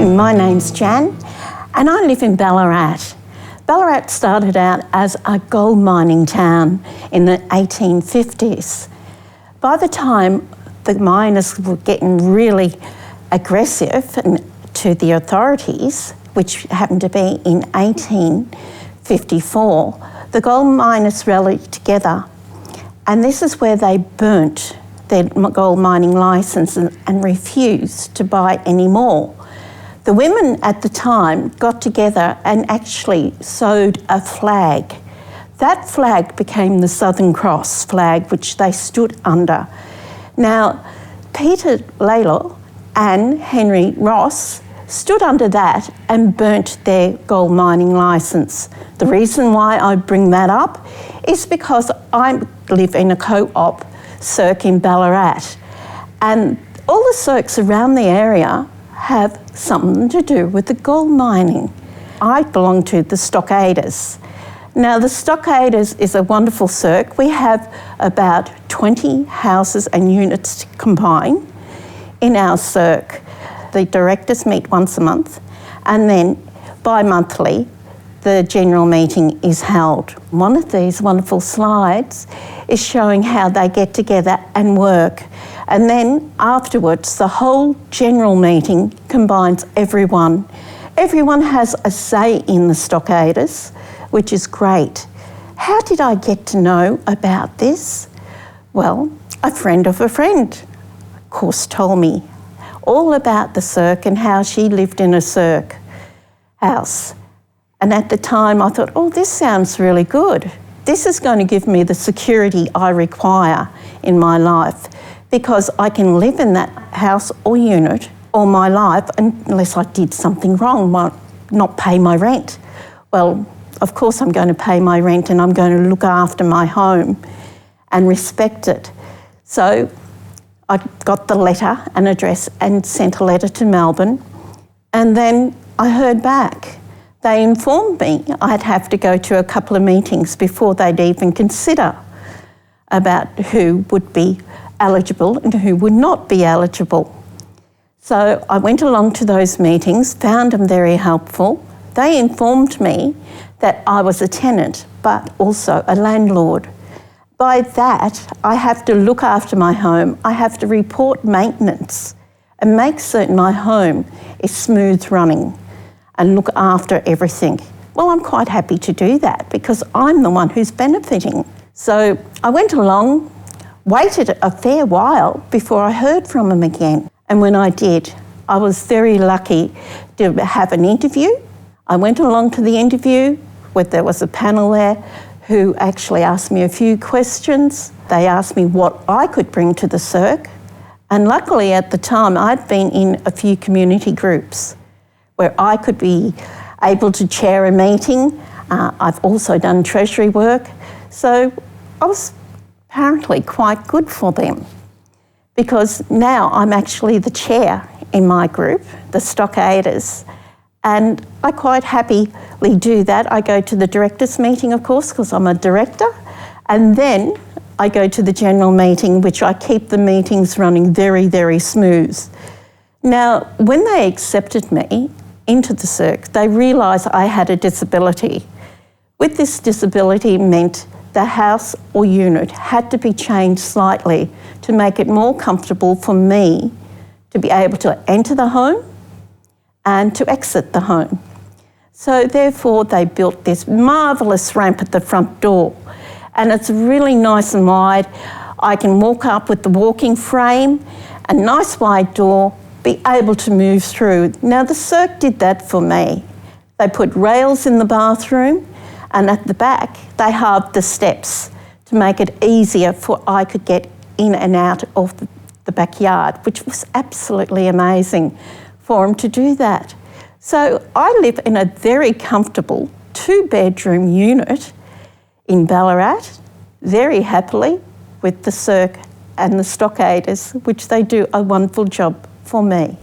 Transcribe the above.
Hello, my name's Jan and I live in Ballarat. Ballarat started out as a gold mining town in the 1850s. By the time the miners were getting really aggressive to the authorities, which happened to be in 1854, the gold miners rallied together, and this is where they burnt their gold mining licence and refused to buy any more. The women at the time got together and actually sewed a flag. That flag became the Southern Cross flag, which they stood under. Now, Peter Laylaw and Henry Ross stood under that and burnt their gold mining licence. The reason why I bring that up is because I live in a co-op cirque in Ballarat, and all the cirques around the area have something to do with the gold mining. I belong to the Stockaders. Now, the Stockaders is a wonderful cirque. We have about 20 houses and units combined in our cirque. The directors meet once a month, and then bi-monthly the general meeting is held. One of these wonderful slides is showing how they get together and work. And then afterwards, the whole general meeting combines everyone. Everyone has a say in the Stockaders, which is great. How did I get to know about this? Well, a friend of a friend, of course, told me all about the cirque and how she lived in a cirque house. And at the time I thought, oh, this sounds really good. This is going to give me the security I require in my life, because I can live in that house or unit all my life unless I did something wrong, not pay my rent. Well, of course I'm going to pay my rent and I'm going to look after my home and respect it. So I got the letter and address and sent a letter to Melbourne, and then I heard back. They informed me I'd have to go to a couple of meetings before they'd even consider about who would be eligible and who would not be eligible. So I went along to those meetings, found them very helpful. They informed me that I was a tenant, but also a landlord. By that, I have to look after my home. I have to report maintenance and make certain my home is smooth running and look after everything. Well, I'm quite happy to do that because I'm the one who's benefiting. So I went along, waited a fair while before I heard from them again. And when I did, I was very lucky to have an interview. I went along to the interview where there was a panel there who actually asked me a few questions. They asked me what I could bring to the cirque. And luckily at the time, I'd been in a few community groups where I could be able to chair a meeting. I've also done treasury work. So I was apparently quite good for them, because now I'm actually the chair in my group, the Stockaders, and I quite happily do that. I go to the directors' meeting, of course, because I'm a director, and then I go to the general meeting, which I keep the meetings running very, very smooth. Now, when they accepted me into the cirque, they realised I had a disability. With this disability meant the house or unit had to be changed slightly to make it more comfortable for me to be able to enter the home and to exit the home. So therefore they built this marvellous ramp at the front door, and it's really nice and wide. I can walk up with the walking frame, a nice wide door, be able to move through. Now the cirque did that for me. They put rails in the bathroom, and at the back they halved the steps to make it easier for I could get in and out of the backyard, which was absolutely amazing for them to do that. So I live in a very comfortable 2-bedroom unit in Ballarat, very happily with the cirque and the Stockaders, which they do a wonderful job for me.